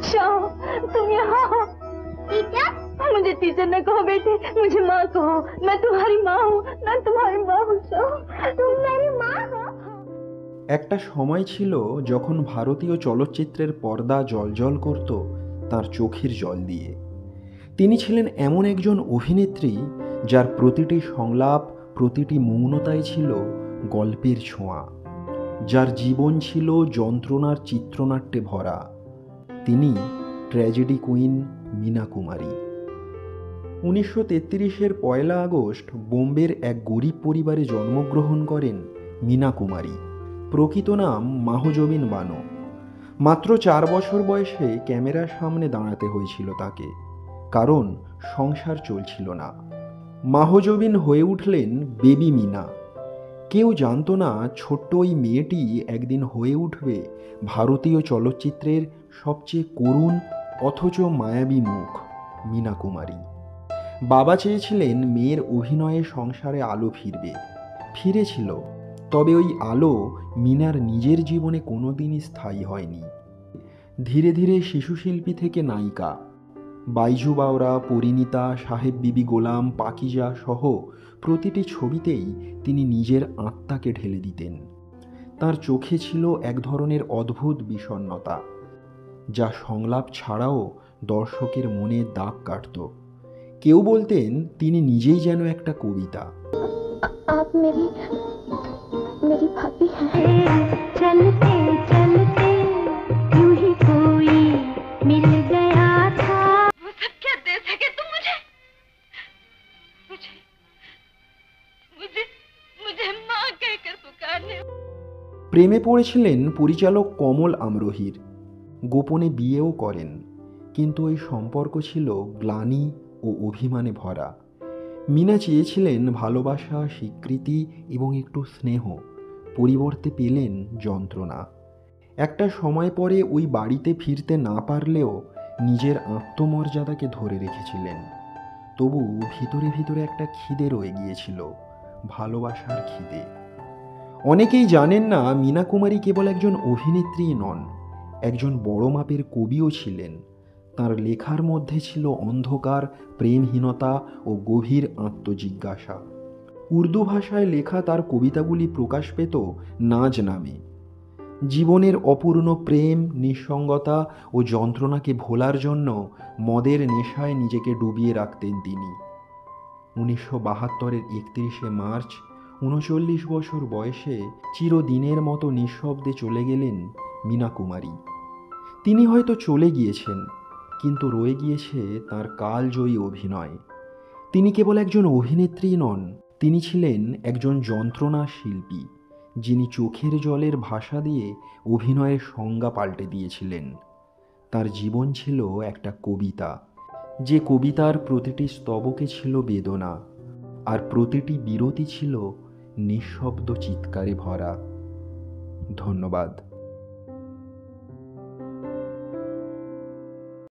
शाह, तुम यहाँ हो? टीचर? मुझे टीचर न कहो बेटे, मुझे माँ कहो। मैं तुम्हारी माँ हूँ, मैं तुम्हारी माँ हूँ शाह, तुम मेरी माँ हो। একটা সময় ছিল যখন ভারতীয় চলচ্চিত্রের পর্দা জ্বলজ্বল করত তার চোখের জল দিয়ে। তিনি ছিলেন এমন একজন অভিনেত্রী যার প্রতিটি সংলাপ, প্রতিটি মৌনতায় ছিল গল্পের ছোঁয়া, যার জীবন ছিল যন্ত্রণার চিত্রনাট্যে ভরা। তিনি ট্র্যাজেডি কুইন মীনা কুমারী। 1933-এর 1 আগস্ট বোম্বের এক গরিব পরিবারে জন্মগ্রহণ করেন মীনা কুমারী। প্রকৃত নাম মাহজবিন বানো। মাত্র 4 বছর বয়সে ক্যামেরার সামনে দাঁড়াতে হয়েছিল তাকে, কারণ সংসার চলছিল না। মাহজবিন হয়ে উঠলেন বেবি মীনা। কেউ জানতো না ছোট্ট ওই মেয়েটি একদিন হয়ে উঠবে ভারতীয় চলচ্চিত্রের সবচেয়ে করুণ অথচ মায়াবী মুখ, মীনা কুমারী। বাবা চেয়েছিলেন মেয়ের অভিনয়ে সংসারে আলো ফিরবে, ফিরেছিল। তবে ওই আলো মীনার নিজের জীবনে কোনোদিনই স্থায়ী হয়নি। ধীরে ধীরে শিশুশিল্পী থেকে নায়িকা, বাইজু বাওরা, পরিণীতা, সাহেব বিবি গোলাম, পাকিজা সহ প্রতিটি ছবিতেই তিনি নিজের আত্মাকে ঢেলে দিতেন। তার চোখে ছিল এক ধরনের অদ্ভুত বিষণ্ণতা, যা সংলাপ ছাড়াও দর্শকের মনে দাগ কাটত। কেউ বলতেন তিনি নিজেই যেন একটা কবিতা। आप मेरी मेरी भाभी हैं। चलते चलते यूं ही कोई मिल गया था। वो सब क्या दे सके तुम मुझे? मुझे मुझे मुझे माँ कहकर पुकारने। প্রেমে পড়েছিলেন পরিচালক কমল আমরোহির, গোপনে বিয়েও করেন, কিন্তু এই সম্পর্ক ছিল গ্লানি ও অভিমানে ভরা। মীনা চেয়েছিলেন ভালোবাসা, স্বীকৃতি এবং একটু স্নেহ, পরিবর্তে পেলেন যন্ত্রণা। একটা সময় পরে ওই বাড়িতে ফিরতে না পারলেও নিজের আত্মমর্যাদাকে ধরে রেখেছিলেন। তবু ভিতরে ভিতরে একটা খিদে রয়ে গিয়েছিল, ভালোবাসার খিদে। অনেকেই জানেন না মীনা কুমারী কেবল একজন অভিনেত্রী নন, একজন বড় মাপের কবিও ছিলেন। তার লেখার মধ্যে ছিল অন্ধকার, প্রেমহীনতা ও গভীর আত্মজিজ্ঞাসা। উর্দু ভাষায় লেখা তার কবিতাগুলি প্রকাশ পেত নাজ নামে। জীবনের অপূর্ণ প্রেম, নিঃসঙ্গতা ও যন্ত্রণাকে ভোলার জন্য মদের নেশায় নিজেকে ডুবিয়ে রাখতেন তিনি। 1972-এর 31শে মার্চ 39 বছর বয়সে চিরদিনের মতো নিঃশব্দে চলে গেলেন মীনা কুমারী। তিনি হয়তো চলে গিয়েছেন, কিন্তু রয়ে গিয়েছে তার কালজয়ী অভিনয়। তিনি কেবল একজন অভিনেত্রী নন, তিনি ছিলেন একজন যন্ত্রণা শিল্পী, যিনি চোখের জলের ভাষা দিয়ে অভিনয়ের সংজ্ঞা পাল্টে দিয়েছিলেন। তার জীবন ছিল একটা কবিতা, যে কবিতার প্রতিটি স্তবকে ছিল বেদনা, আর প্রতিটি বিরতি ছিল নিঃশব্দ চিৎকারে ভরা। ধন্যবাদ।